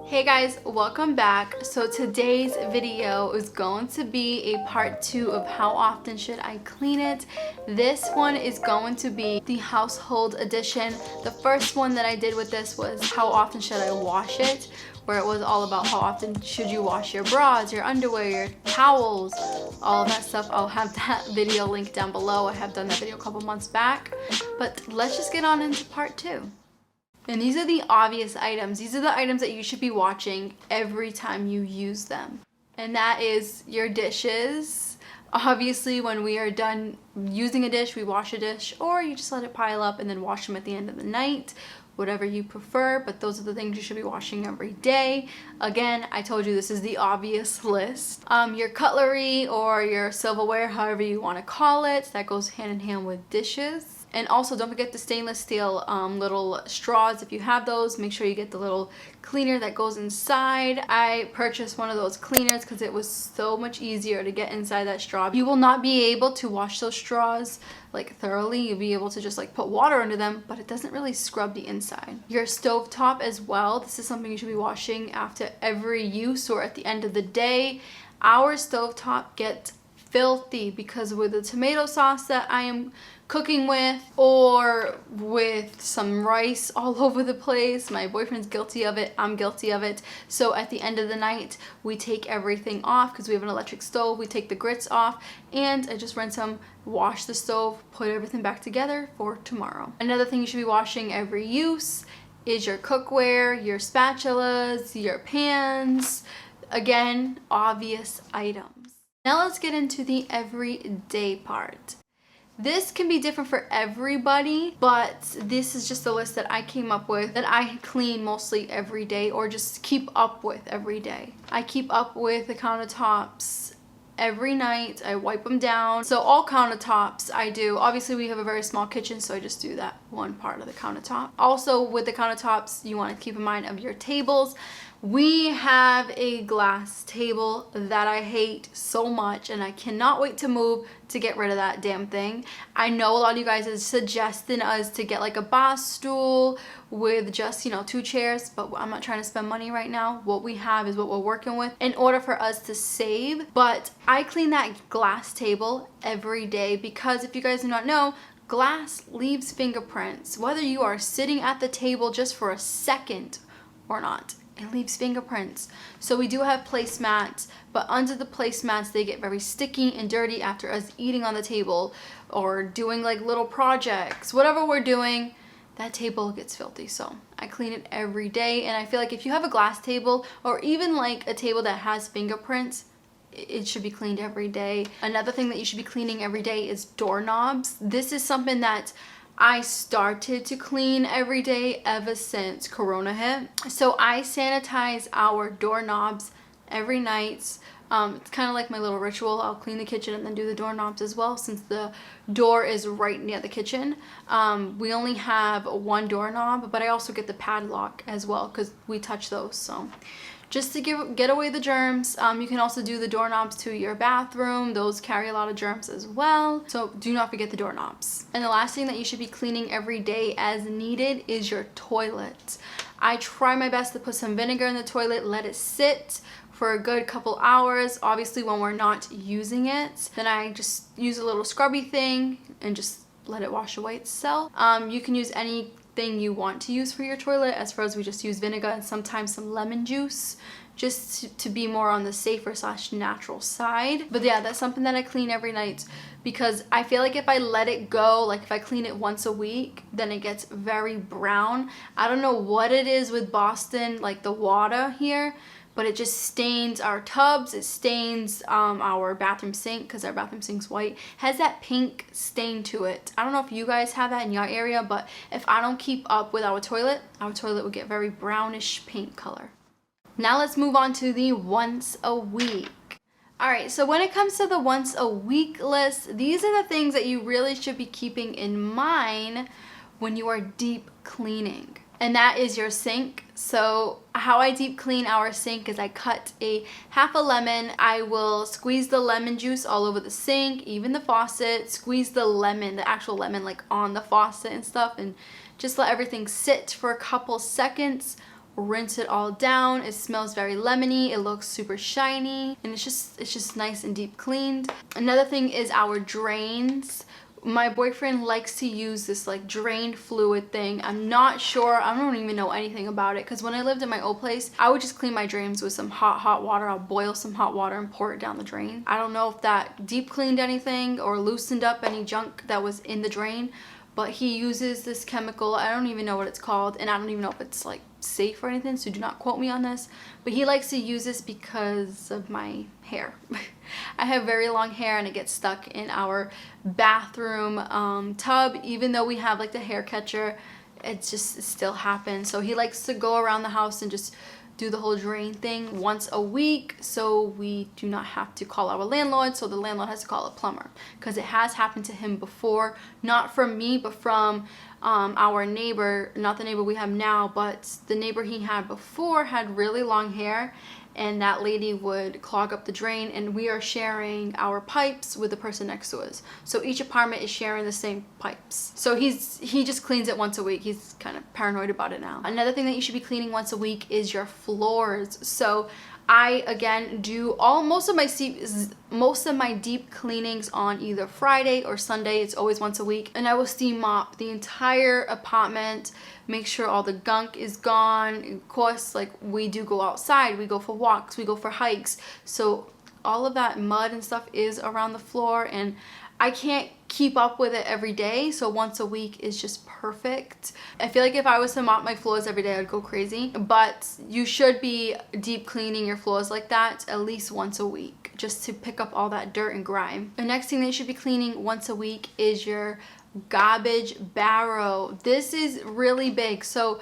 Hey guys, welcome back. So today's video is going to be a part 2 of how often should I clean it. This one is going to be the household edition. The first one that I did with this was how often should I wash it, where it was all about how often should you wash your bras, your underwear, your towels, all of that stuff. I'll have that video linked down below. I have done that video a couple months back, but let's just get on into part 2. And these are the obvious items. These are the items that you should be watching every time you use them. And that is your dishes. Obviously, when we are done using a dish, we wash a dish, or you just let it pile up and then wash them at the end of the night, whatever you prefer. But those are the things you should be washing every day. Again, I told you this is the obvious list. Your cutlery or your silverware, however you want to call it, that goes hand in hand with dishes. And also don't forget the stainless steel little straws. If you have those, make sure you get the little cleaner that goes inside. I purchased one of those cleaners because it was so much easier to get inside that straw. You will not be able to wash those straws like thoroughly. You'll be able to just like put water under them, but it doesn't really scrub the inside. Your stove top as well. This is something you should be washing after every use or at the end of the day. Our stove top gets filthy because with the tomato sauce that I am cooking with, or with some rice all over the place. My boyfriend's guilty of it, I'm guilty of it. So at the end of the night, we take everything off because we have an electric stove. We take the grits off and I just rinse them, wash the stove, put everything back together for tomorrow. Another thing you should be washing every use is your cookware, your spatulas, your pans. Again, obvious items. Now let's get into the everyday part. This can be different for everybody, but this is just a list that I came up with that I clean mostly every day or just keep up with every day. I keep up with the countertops every night. I wipe them down. So all countertops I do. Obviously we have a very small kitchen, so I just do that one part of the countertop. Also with the countertops, you want to keep in mind of your tables. We have a glass table that I hate so much and I cannot wait to move to get rid of that damn thing. I know a lot of you guys are suggesting us to get like a bar stool with just, 2 chairs, but I'm not trying to spend money right now. What we have is what we're working with in order for us to save. But I clean that glass table every day because if you guys do not know, glass leaves fingerprints. Whether you are sitting at the table just for a second or not, it leaves fingerprints. So we do have placemats, but under the placemats they get very sticky and dirty after us eating on the table or doing like little projects. Whatever we're doing, that table gets filthy. So I clean it every day, and I feel like if you have a glass table or even like a table that has fingerprints, it should be cleaned every day. Another thing that you should be cleaning every day is doorknobs. This is something that I started to clean every day ever since Corona hit. So I sanitize our doorknobs every night. It's kind of like my little ritual. I'll clean the kitchen and then do the doorknobs as well since the door is right near the kitchen. We only have one doorknob, but I also get the padlock as well because we touch those. So just to get away the germs. You can also do the doorknobs to your bathroom. Those carry a lot of germs as well. So do not forget the doorknobs. And the last thing that you should be cleaning every day as needed is your toilet. I try my best to put some vinegar in the toilet, let it sit for a good couple hours. Obviously when we're not using it, then I just use a little scrubby thing and just let it wash away itself. You can use anything you want to use for your toilet. As far as we just use vinegar and sometimes some lemon juice just to be more on the safer / natural side. But yeah, that's something that I clean every night because I feel like if I let it go, like if I clean it once a week, then it gets very brown. I don't know what it is with Boston, like the water here, but it just stains our tubs. It stains our bathroom sink because our bathroom sink's white. Has that pink stain to it. I don't know if you guys have that in your area, but if I don't keep up with our toilet will get very brownish pink color. Now let's move on to the once a week. Alright, so when it comes to the once a week list, these are the things that you really should be keeping in mind when you are deep cleaning. And that is your sink. So how I deep clean our sink is I cut a half a lemon. I will squeeze the lemon juice all over the sink, even the faucet, squeeze the lemon, the actual lemon like on the faucet and stuff, and just let everything sit for a couple seconds. rinse it all down. It smells very lemony, it looks super shiny, and it's just nice and deep cleaned. Another thing is our drains. My boyfriend likes to use this like drain fluid thing. I'm not sure, I don't even know anything about it, because when I lived in my old place, I would just clean my drains with some hot water. I'll boil some hot water and pour it down the drain. I don't know if that deep cleaned anything or loosened up any junk that was in the drain, but he uses this chemical. I don't even know what it's called, and I don't even know if it's like safe or anything, so do not quote me on this, but he likes to use this because of my hair. I have very long hair and it gets stuck in our bathroom tub. Even though we have like the hair catcher, it still happens. So he likes to go around the house and just do the whole drain thing once a week, so we do not have to call our landlord, so the landlord has to call a plumber, because it has happened to him before, not from me but from our neighbor, not the neighbor we have now, but the neighbor he had before had really long hair, and that lady would clog up the drain, and we are sharing our pipes with the person next to us, so each apartment is sharing the same pipes. So he just cleans it once a week. He's kind of paranoid about it now. Another thing that you should be cleaning once a week is your floors. So I again do most of my deep cleanings on either Friday or Sunday. It's always once a week, and I will steam mop the entire apartment, make sure all the gunk is gone. Of course, like, we do go outside, we go for walks, we go for hikes, so all of that mud and stuff is around the floor, and I can't keep up with it every day, so once a week is just perfect. I feel like if I was to mop my floors every day, I'd go crazy, but you should be deep cleaning your floors like that at least once a week, just to pick up all that dirt and grime. The next thing that you should be cleaning once a week is your garbage barrel. This is really big. So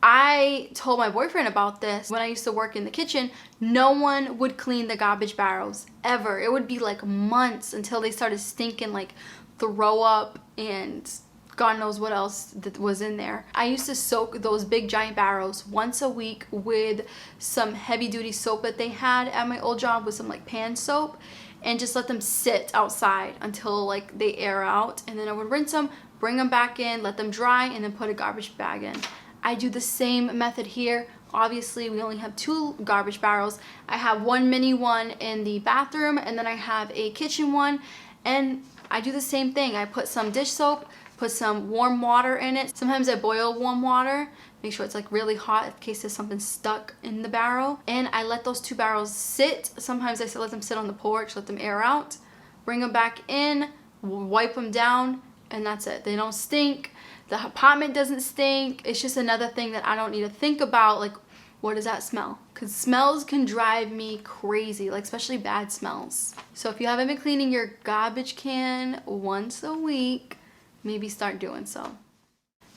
I told my boyfriend about this when I used to work in the kitchen. No one would clean the garbage barrels ever. It would be like months until they started stinking like throw up and God knows what else that was in there. I used to soak those big giant barrels once a week with some heavy duty soap that they had at my old job, with some like pan soap, and just let them sit outside until like they air out, and then I would rinse them, bring them back in, let them dry, and then put a garbage bag in. I do the same method here. Obviously, we only have 2 garbage barrels. I have one mini one in the bathroom, and then I have a kitchen one, and I do the same thing. I put some dish soap, put some warm water in it. Sometimes I boil warm water, make sure it's like really hot in case there's something stuck in the barrel, and I let those 2 barrels sit. Sometimes I still let them sit on the porch, let them air out, bring them back in, wipe them down, and that's it. They don't stink. The apartment doesn't stink. It's just another thing that I don't need to think about, like, what does that smell? Because smells can drive me crazy, like especially bad smells. So if you haven't been cleaning your garbage can once a week, maybe start doing so.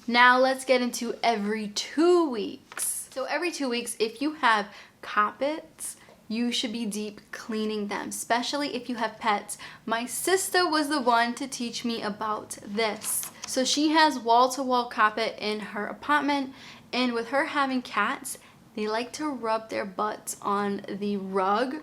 Now let's get into every 2 weeks. So every 2 weeks, if you have carpets, you should be deep cleaning them, especially if you have pets. My sister was the one to teach me about this. So she has wall-to-wall carpet in her apartment, and with her having cats, they like to rub their butts on the rug.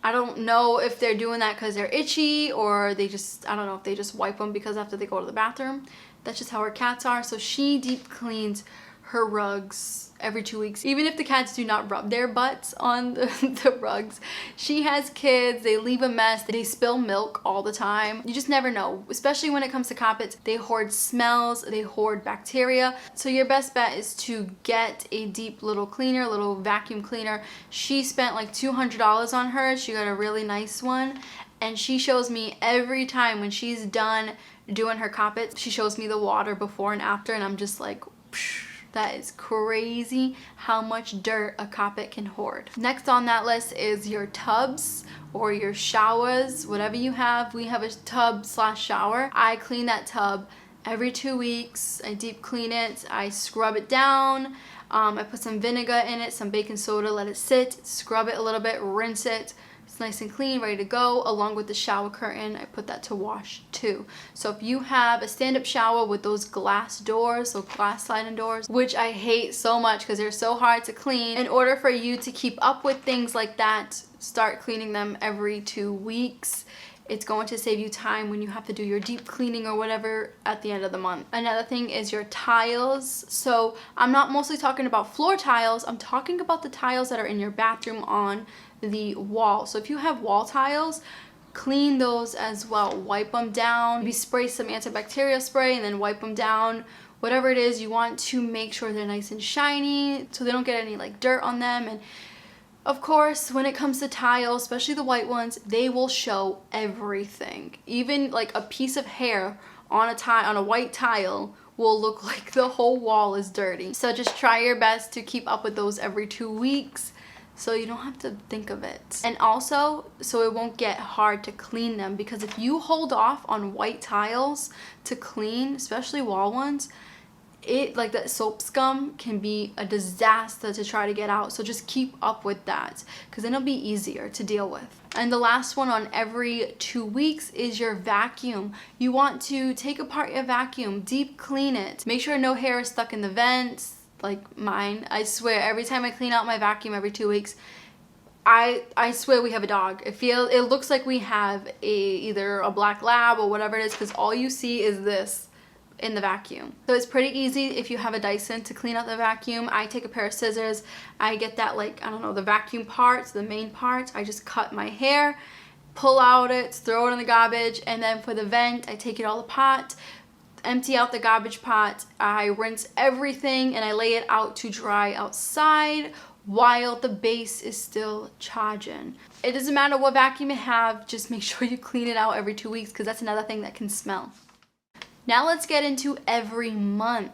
I don't know if they're doing that because they're itchy, or they just, I don't know if they just wipe them because after they go to the bathroom. That's just how her cats are. So she deep cleans her rugs every 2 weeks, even if the cats do not rub their butts on the rugs. She has kids, they leave a mess, they spill milk all the time. You just never know, especially when it comes to carpets. They hoard smells, they hoard bacteria. So your best bet is to get a deep little cleaner, little vacuum cleaner. She spent like $200 on hers. She got a really nice one, and she shows me every time when she's done doing her carpets, she shows me the water before and after, and I'm just like, psh, that is crazy how much dirt a carpet can hoard. Next on that list is your tubs or your showers, whatever you have. We have a tub/shower. I clean that tub every 2 weeks. I deep clean it, I scrub it down. I put some vinegar in it, some baking soda, let it sit, scrub it a little bit, rinse it. It's nice and clean, ready to go. Along with the shower curtain, I put that to wash too. So if you have a stand-up shower with those glass doors, so glass sliding doors, which I hate so much because they're so hard to clean, in order for you to keep up with things like that, start cleaning them every 2 weeks. It's going to save you time when you have to do your deep cleaning or whatever at the end of the month. Another thing is your tiles. So I'm not mostly talking about floor tiles. I'm talking about the tiles that are in your bathroom on the wall. So if you have wall tiles, clean those as well. Wipe them down. Maybe spray some antibacterial spray and then wipe them down. Whatever it is, you want to make sure they're nice and shiny so they don't get any like dirt on them. And of course, when it comes to tiles, especially the white ones, they will show everything. Even like a piece of hair on a white tile will look like the whole wall is dirty. So just try your best to keep up with those every 2 weeks so you don't have to think of it. And also, so it won't get hard to clean them, because if you hold off on white tiles to clean, especially wall ones, like that soap scum can be a disaster to try to get out. So just keep up with that, because then it'll be easier to deal with. And the last one on every 2 weeks is your vacuum. You want to take apart your vacuum, deep clean it, make sure no hair is stuck in the vents like mine. I swear every time I clean out my vacuum every 2 weeks, I swear we have a dog. It looks like we have either a black lab or whatever it is, because all you see is this in the vacuum. So it's pretty easy if you have a Dyson to clean out the vacuum. I take a pair of scissors, I get that, like, I don't know, the vacuum parts, the main parts, I just cut my hair, pull out it, throw it in the garbage, and then for the vent, I take it all apart, empty out the garbage pot, I rinse everything, and I lay it out to dry outside while the base is still charging. It doesn't matter what vacuum you have, just make sure you clean it out every 2 weeks, because that's another thing that can smell. Now let's get into every month.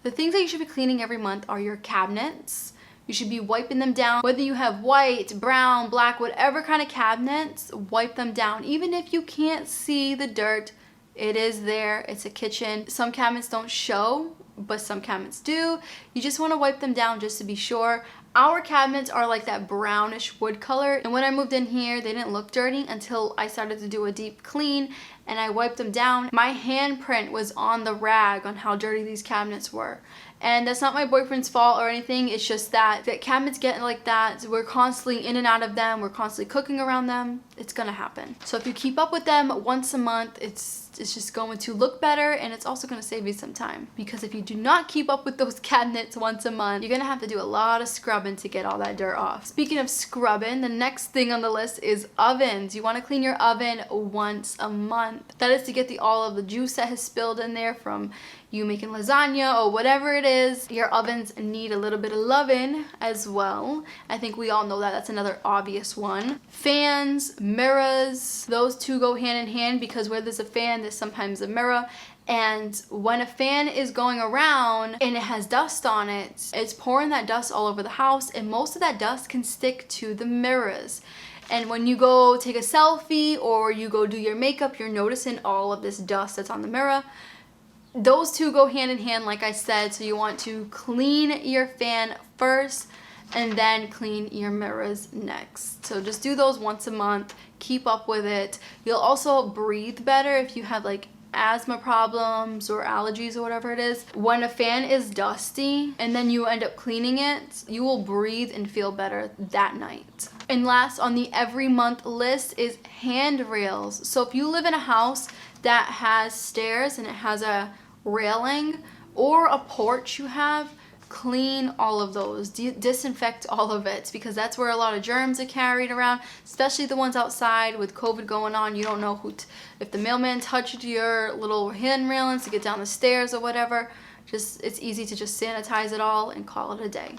The things that you should be cleaning every month are your cabinets. You should be wiping them down. Whether you have white, brown, black, whatever kind of cabinets, wipe them down. Even if you can't see the dirt, it is there. It's a kitchen. Some cabinets don't show, but some cabinets do. You just want to wipe them down just to be sure. Our cabinets are like that brownish wood color, and when I moved in here, they didn't look dirty until I started to do a deep clean and I wiped them down. My handprint was on the rag on how dirty these cabinets were. And that's not my boyfriend's fault or anything. It's just that cabinets get like that. We're constantly in and out of them. We're constantly cooking around them. It's gonna happen. So if you keep up with them once a month, it's just going to look better, and it's also gonna save you some time. Because if you do not keep up with those cabinets once a month, you're gonna have to do a lot of scrubbing to get all that dirt off. Speaking of scrubbing, the next thing on the list is ovens. You wanna clean your oven once a month. That is to get all of the juice that has spilled in there from you making lasagna or whatever it is. Your ovens need a little bit of loving as well. I think we all know that. That's another obvious one. Fans, mirrors, those two go hand in hand, because where there's a fan, there's sometimes a mirror. And when a fan is going around and it has dust on it, it's pouring that dust all over the house, and most of that dust can stick to the mirrors. And when you go take a selfie or you go do your makeup, you're noticing all of this dust that's on the mirror. Those two go hand in hand, like I said, so you want to clean your fan first and then clean your mirrors next. So just do those once a month, keep up with it. You'll also breathe better if you have like asthma problems or allergies or whatever it is. When a fan is dusty and then you end up cleaning it, you will breathe and feel better that night. And last on the every month list is handrails. So if you live in a house that has stairs and it has a railing, or a porch you have, clean all of those, disinfect all of it, because that's where a lot of germs are carried around, especially the ones outside with COVID going on. You don't know if the mailman touched your little hand railings to get down the stairs or whatever. It's easy to just sanitize it all and call it a day.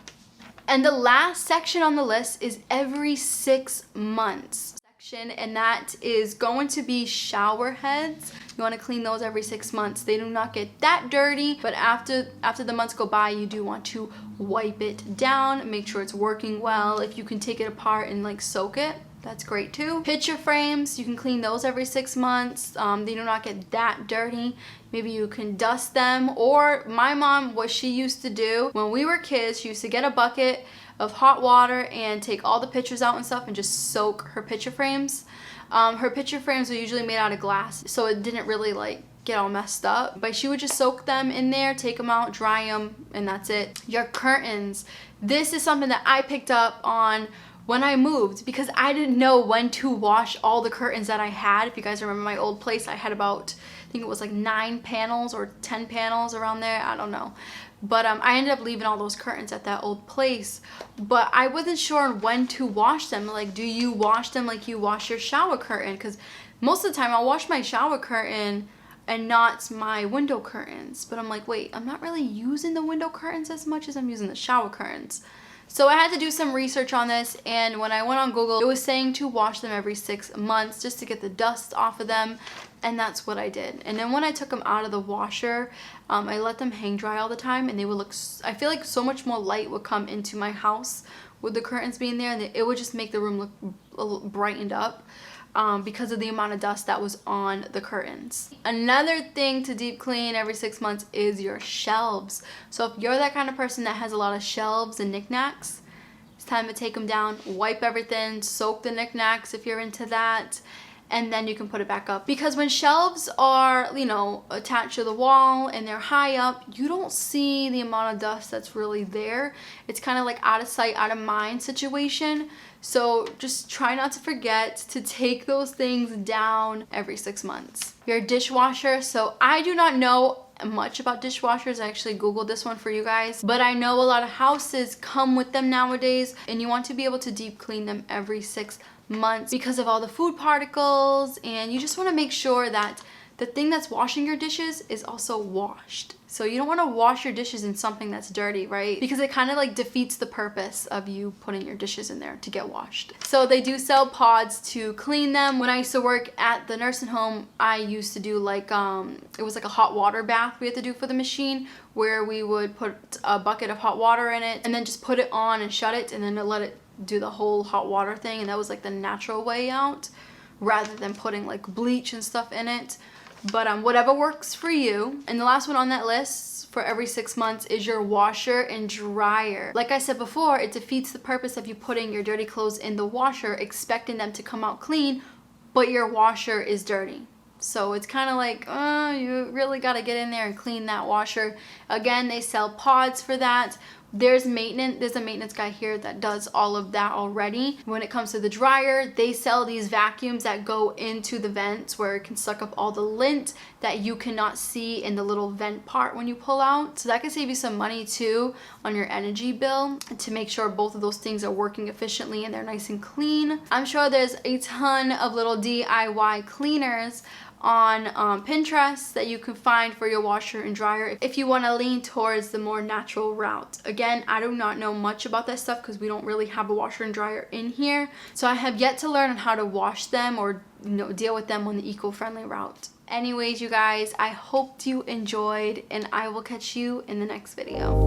And the last section on the list is every 6 months. And that is going to be shower heads. You want to clean those every 6 months. They do not get that dirty, but after the months go by, you do want to wipe it down, make sure it's working well. If you can take it apart and like soak it, that's great too. Picture frames, you can clean those every 6 months. They do not get that dirty. Maybe you can dust them. Or my mom, what she used to do when we were kids, she used to get a bucket of hot water and take all the pictures out and stuff and just soak her picture frames. Her picture frames were usually made out of glass, so it didn't really like get all messed up, but she would just soak them in there, take them out, dry them, and that's it. Your curtains, this is something that I picked up on when I moved, because I didn't know when to wash all the curtains that I had. If you guys remember my old place, I had about, I think it was like 9 panels or 10 panels around there, I don't know. But I ended up leaving all those curtains at that old place, but I wasn't sure on when to wash them. Like, do you wash them like you wash your shower curtain? Because most of the time I'll wash my shower curtain and not my window curtains. But I'm like, wait, I'm not really using the window curtains as much as I'm using the shower curtains. So I had to do some research on this, and when I went on Google, it was saying to wash them every 6 months just to get the dust off of them, and that's what I did. And then when I took them out of the washer, I let them hang dry all the time, and they would look, I feel like so much more light would come into my house with the curtains being there, and it would just make the room look a little brightened up. Because of the amount of dust that was on the curtains. Another thing to deep clean every 6 months is your shelves. So if you're that kind of person that has a lot of shelves and knickknacks, it's time to take them down, wipe everything, soak the knickknacks if you're into that, and then you can put it back up. Because when shelves are, you know, attached to the wall and they're high up, you don't see the amount of dust that's really there. It's kind of like out of sight, out of mind situation. So just try not to forget to take those things down every 6 months. Your dishwasher. So I do not know much about dishwashers. I actually Googled this one for you guys, but I know a lot of houses come with them nowadays, and you want to be able to deep clean them every 6 months because of all the food particles, and you just want to make sure that the thing that's washing your dishes is also washed. So you don't want to wash your dishes in something that's dirty, right? Because it kind of like defeats the purpose of you putting your dishes in there to get washed. So they do sell pods to clean them. When I used to work at the nursing home, I used to do like, it was like a hot water bath we had to do for the machine, where we would put a bucket of hot water in it and then just put it on and shut it, and then let it do the whole hot water thing. And that was like the natural way out, rather than putting like bleach and stuff in it. But whatever works for you. And the last one on that list for every 6 months is your washer and dryer. Like I said before, it defeats the purpose of you putting your dirty clothes in the washer expecting them to come out clean, but your washer is dirty. So it's kind of like, you really got to get in there and clean that washer. Again, they sell pods for that. There's a maintenance guy here that does all of that already. When it comes to the dryer, they sell these vacuums that go into the vents where it can suck up all the lint that you cannot see in the little vent part when you pull out. So that can save you some money too on your energy bill, to make sure both of those things are working efficiently and they're nice and clean. I'm sure there's a ton of little DIY cleaners on Pinterest that you can find for your washer and dryer if you want to lean towards the more natural route. Again, I do not know much about that stuff because we don't really have a washer and dryer in here, so I have yet to learn on how to wash them or, you know, deal with them on the eco-friendly route. Anyways, you guys, I hope you enjoyed, and I will catch you in the next video.